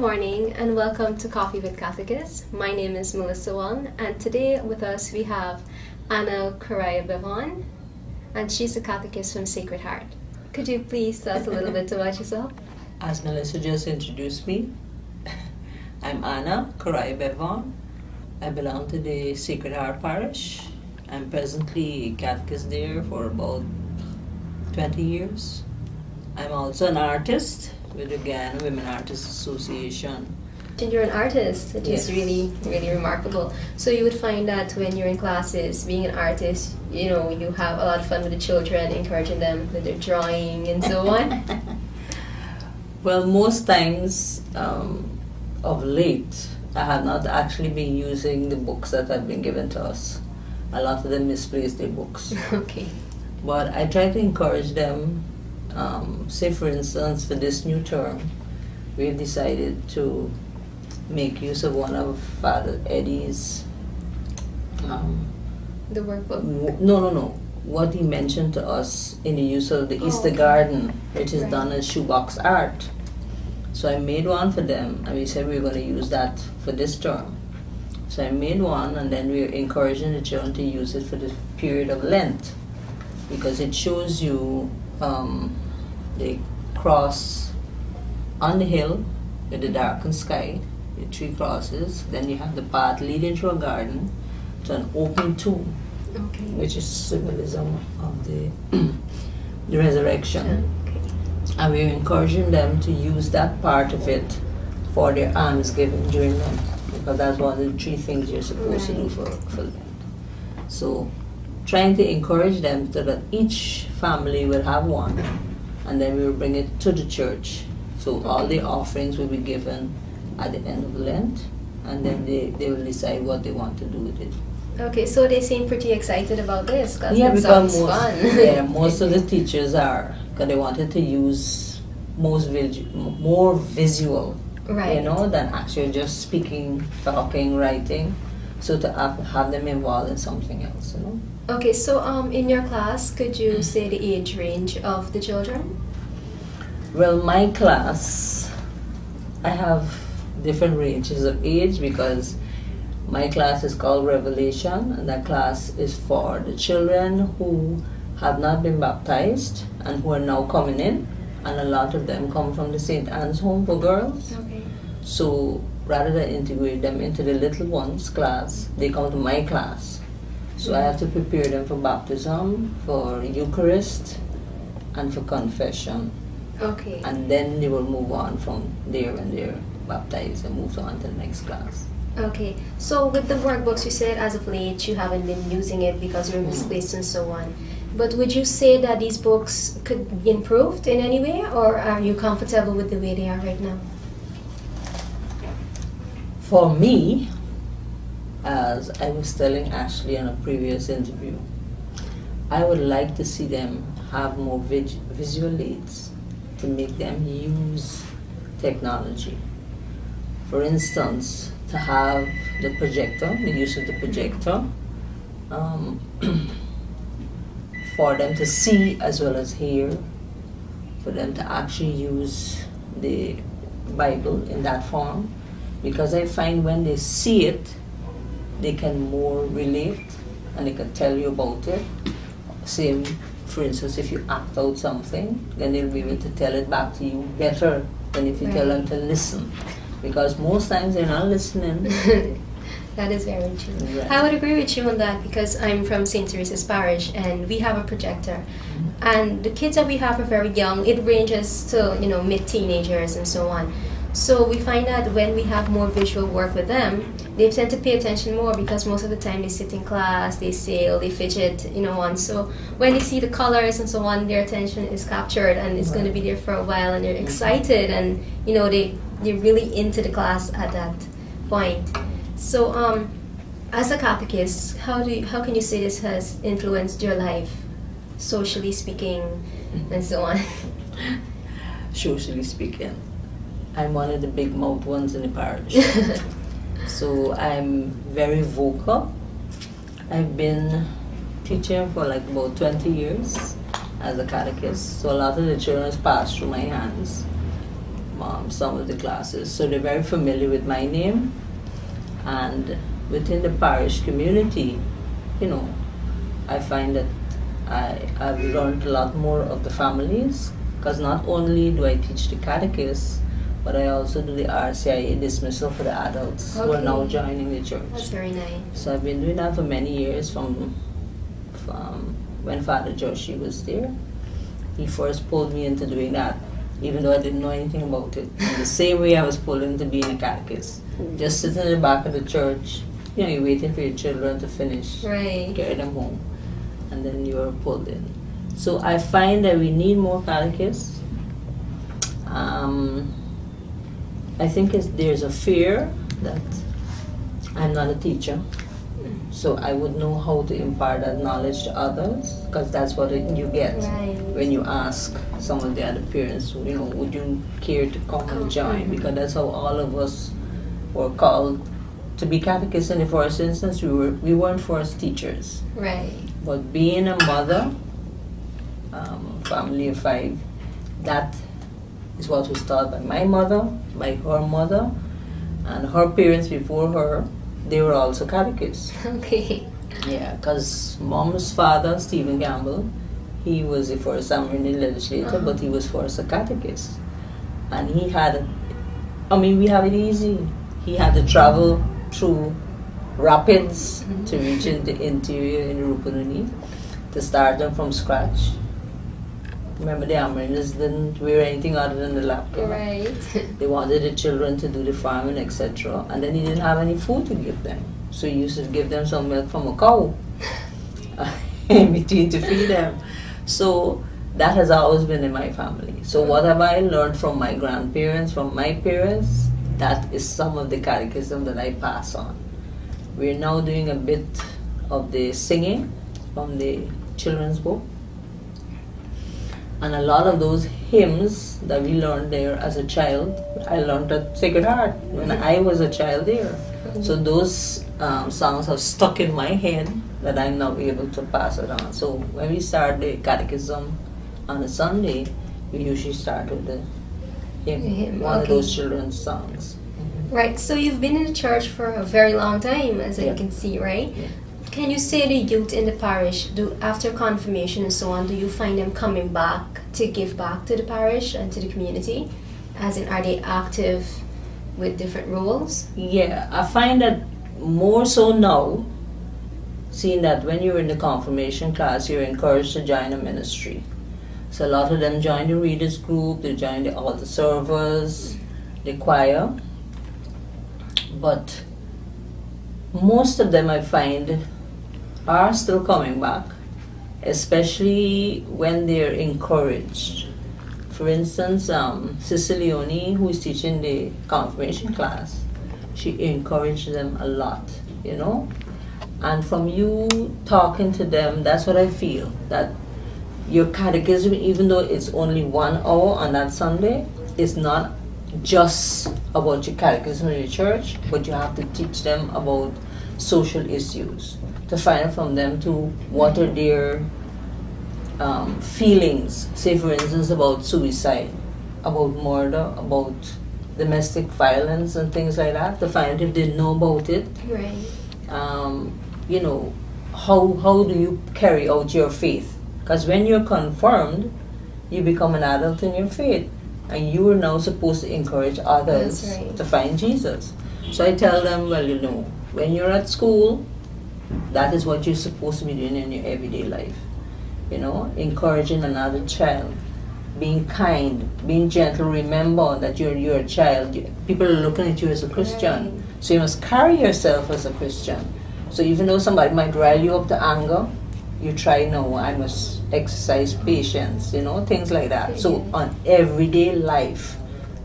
morning and welcome to Coffee with Catechist. My name is Melissa Wong and today with us we have Anna Bevaun and she's a catechist from Sacred Heart. Could you please tell us a little bit about yourself? As Melissa just introduced me, I'm Anna Bevaun. I belong to the Sacred Heart Parish. I'm presently a catechist there for about 20 years. I'm also an artist with the Ghana Women Artists Association. And you're an artist, which Yes. is really remarkable. So you would find that when you're in classes, being an artist, you have a lot of fun with the children, encouraging them with their drawing and so on. Well, most times of late, I have not actually been using the books that have been given to us. A lot of them misplace their books. Okay. But I try to encourage them. Say for instance, for this new term, we've decided to make use of one of Father Eddie's The workbook. No. What he mentioned to us in the use of the Easter garden, which is done as shoebox art. So I made one for them, and we said we were going to use that for this term. So I made one, and then we're encouraging the children to use it for the period of Lent, because it shows you the cross on the hill with the darkened sky, the three crosses. Then you have the path leading through a garden to an open tomb, Okay. which is symbolism of the resurrection. Okay. And we're encouraging them to use that part of it for their almsgiving during Lent, because that's one of the three things you're supposed to do for Lent. So trying to encourage them so that each family will have one, and then we will bring it to the church. So all the offerings will be given at the end of Lent, and then they will decide what they want to do with it. Okay, so they seem pretty excited about this because Yeah, it because sounds fun. most of the teachers are, because they wanted to use more visual, Right. than actually just speaking, talking, writing. So to have them involved in something else, Okay, so in your class, could you say the age range of the children? Well, my class, I have different ranges of age because my class is called Revelation, and that class is for the children who have not been baptized and who are now coming in, and a lot of them come from the St. Anne's Home for Girls. Okay. So rather than integrate them into the little ones class, they come to my class. So I have to prepare them for baptism, for Eucharist, and for confession. Okay. And then they will move on from there when they're baptized and move on to the next class. Okay. So with the workbooks, you said as of late you haven't been using it because you're misplaced and so on. But would you say that these books could be improved in any way, or are you comfortable with the way they are right now? For me, as I was telling Ashley in a previous interview, I would like to see them have more visual aids to make them use technology. For instance, to have the projector, the use of the projector, for them to see as well as hear, for them to actually use the Bible in that form, because I find when they see it, they can more relate and they can tell you about it. Same, for instance, if you act out something, then they'll be able to tell it back to you better than if you tell them to listen, because most times they're not listening. That is very true. Right. I would agree with you on that because I'm from St. Teresa's Parish and we have a projector. And the kids that we have are very young. It ranges to, mid-teenagers and so on. So we find that when we have more visual work with them, they tend to pay attention more because most of the time they sit in class, they sail, they fidget, on. So when they see the colors and so on, their attention is captured and it's going to be there for a while and they're excited and, they're really into the class at that point. So as a catechist, how can you say this has influenced your life, socially speaking, and so on? Socially speaking, I'm one of the big mouth ones in the parish. So I'm very vocal. I've been teaching for like about 20 years as a catechist. So a lot of the children pass through my hands. some of the classes. So they're very familiar with my name. And within the parish community, you know, I find that I've learned a lot more of the families, because not only do I teach the catechist, but I also do the RCIA dismissal for the adults who are now joining the church. That's very nice. So I've been doing that for many years, from when Father Joshi was there. He first pulled me into doing that, even though I didn't know anything about it. In the same way I was pulled into being a catechist. Just sitting in the back of the church, you know, you're waiting for your children to finish, carry them home, and then you're pulled in. So I find that we need more catechists. I think there's a fear that I'm not a teacher, so I would know how to impart that knowledge to others, because that's what you get when you ask some of the other parents, you know, would you care to come and join? Because that's how all of us were called to be catechists in the first instance. We weren't first teachers. Right. But being a mother, family of 5, that is what was taught by my mother, by her mother, and her parents before her. They were also catechists. Okay. Yeah, because Mom's father, Stephen Gamble, he was the first Amerindian legislator, but he was first a catechist. And he had, we have it easy. He had to travel through rapids to reach in the interior in Rupununi, to start them from scratch. Remember, the Amerindians didn't wear anything other than the laptop. Right. They wanted the children to do the farming, etc. And then he didn't have any food to give them. So he used to give them some milk from a cow in between to feed them. So that has always been in my family. So what have I learned from my grandparents, from my parents? That is some of the catechism that I pass on. We're now doing a bit of the singing from the children's book. And a lot of those hymns that we learned there as a child, I learned at Sacred Heart when I was a child there. So those songs have stuck in my head that I'm now able to pass it on. So when we start the catechism on a Sunday, we usually start with the hymn, one of those children's songs. Right, so you've been in the church for a very long time, as I can see, right? Yeah. Can you say the youth in the parish, after confirmation and so on, do you find them coming back to give back to the parish and to the community? As in, are they active with different roles? Yeah, I find that more so now, seeing that when you're in the confirmation class, you're encouraged to join a ministry. So a lot of them join the readers group, they join the altar servers, the choir. But most of them, I find, are still coming back, especially when they're encouraged. For instance, Cicilione, who is teaching the confirmation class, she encouraged them a lot, you know. And from you talking to them, that's what I feel, that your catechism, even though it's only 1 hour on that Sunday, is not just about your catechism in your church, but you have to teach them about social issues, to find out from them to what are their feelings, say for instance about suicide, about murder, about domestic violence and things like that, to find out if they know about it. Right. You know, how do you carry out your faith? Because when you're confirmed, you become an adult in your faith, and you are now supposed to encourage others to find Jesus. So I tell them, well, you know, when you're at school, that is what you're supposed to be doing in your everyday life. You know, encouraging another child, being kind, being gentle. Remember that you're a child. People are looking at you as a Christian. So you must carry yourself as a Christian. So even though somebody might rile you up to anger, you try, no, I must exercise patience, you know, things like that. So on everyday life,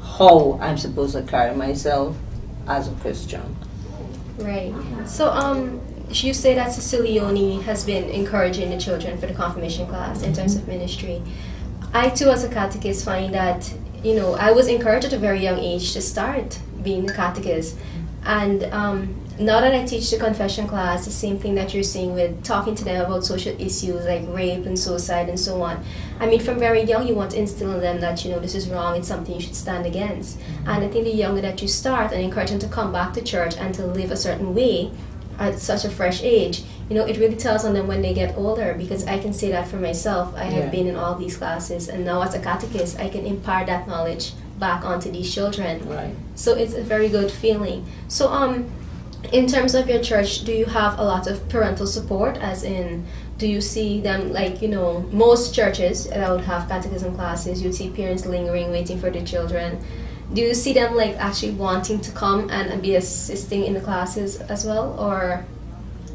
how I'm supposed to carry myself as a Christian. Right. So you say that Cicilione has been encouraging the children for the confirmation class in terms of ministry. I too, as a catechist, find that, you know, I was encouraged at a very young age to start being a catechist. And now that I teach the confession class, the same thing that you're saying with talking to them about social issues like rape and suicide and so on. I mean, from very young, you want to instill in them that, you know, this is wrong, it's something you should stand against. And I think the younger that you start and encourage them to come back to church and to live a certain way at such a fresh age, you know, it really tells on them when they get older, because I can say that for myself. I have been in all these classes, and now as a catechist, I can impart that knowledge back onto these children. Right. So it's a very good feeling. So in terms of your church, do you have a lot of parental support? As in, do you see them, like, you know, most churches that would have catechism classes, you'd see parents lingering, waiting for their children. Do you see them like actually wanting to come and be assisting in the classes as well, or?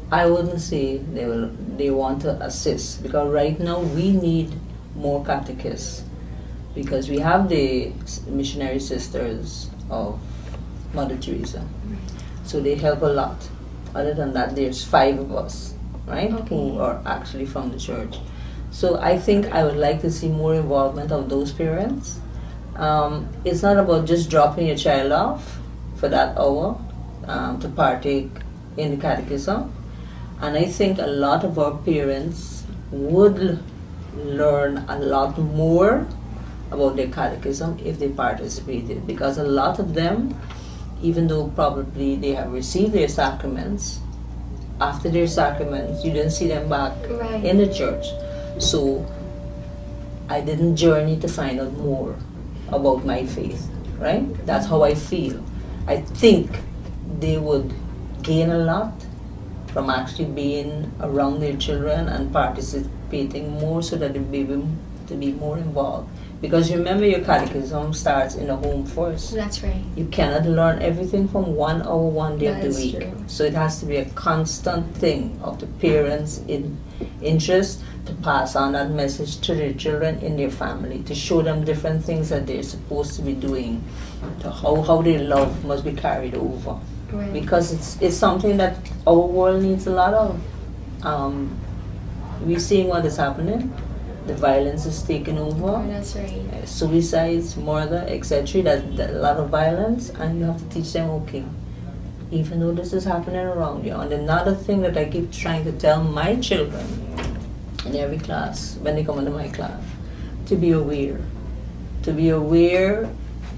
I wouldn't say they want to assist, because right now we need more catechists, because we have the missionary sisters of Mother Teresa, so they help a lot. Other than that, there's 5 of us, right, who are actually from the church. So I think I would like to see more involvement of those parents. It's not about just dropping your child off for that hour to partake in the catechism. And I think a lot of our parents would learn a lot more about their catechism if they participated, because a lot of them, even though probably they have received their sacraments, after their sacraments you didn't see them back in the church. So I didn't journey to find out more about my faith, right? That's how I feel. I think they would gain a lot from actually being around their children and participating more, so that they be able to be more involved. Because remember, your catechism starts in the home first. That's right. You cannot learn everything from 1 hour, 1 day of the week. True. So it has to be a constant thing of the parents' interest to pass on that message to their children in their family, to show them different things that they're supposed to be doing, to how their love must be carried over. Right. Because it's something that our world needs a lot of. We're seeing what is happening. The violence is taking over. Oh, that's right. Suicides, murder, etc. That a lot of violence, and you have to teach them, okay, even though this is happening around you. And another thing that I keep trying to tell my children in every class, when they come into my class, to be aware. To be aware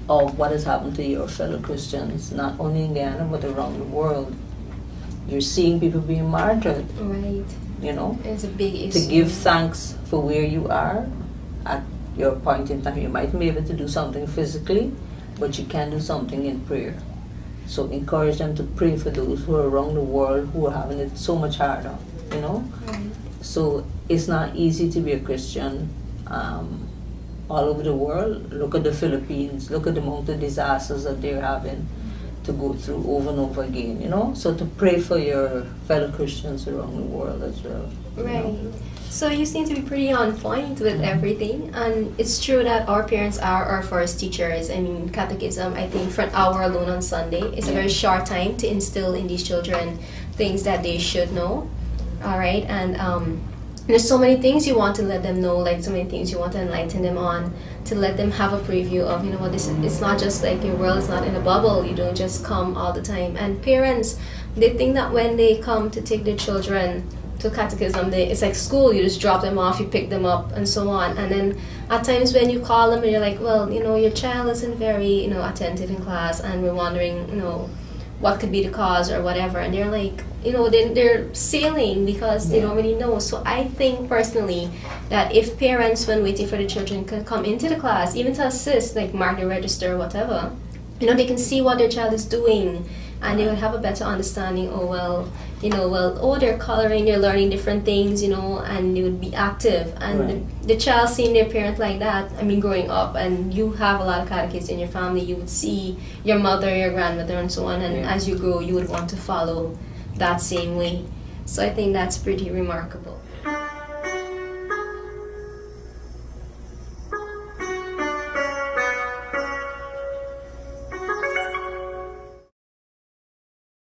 of what has happened to your fellow Christians, not only in Guyana, but around the world. You're seeing people being martyred. Right. You know? It's a big issue. To give thanks for where you are at your point in time. You might be able to do something physically, but you can do something in prayer. So encourage them to pray for those who are around the world who are having it so much harder, you know? Right. So it's not easy to be a Christian all over the world. Look at the Philippines, look at the amount of disasters that they're having to go through over and over again, you know? So to pray for your fellow Christians around the world as well. Right. You know? So you seem to be pretty on point with everything, and it's true that our parents are our first teachers. I mean, catechism, I think, for an hour alone on Sunday is a very short time to instill in these children things that they should know. All right, and there's so many things you want to let them know, like so many things you want to enlighten them on, to let them have a preview of, you know what, this is, it's not just like your world is not in a bubble. You don't just come all the time. And parents, they think that when they come to take their children to catechism, it's like school. You just drop them off, you pick them up, and so on. And then at times when you call them and you're like, well, you know, your child isn't very, you know, attentive in class, and we're wondering, you know, what could be the cause or whatever, and they're like, you know, they're sailing because they don't really know. So I think personally that if parents, when waiting for the children, can come into the class, even to assist, like mark the register or whatever, you know, they can see what their child is doing, and they would have a better understanding. Oh well, you know, they're coloring, they're learning different things, you know, and they would be active. And the child seeing their parent like that, I mean, growing up, and you have a lot of catechists in your family, you would see your mother, your grandmother, and so on, and as you grow, you would want to follow that same way. So I think that's pretty remarkable.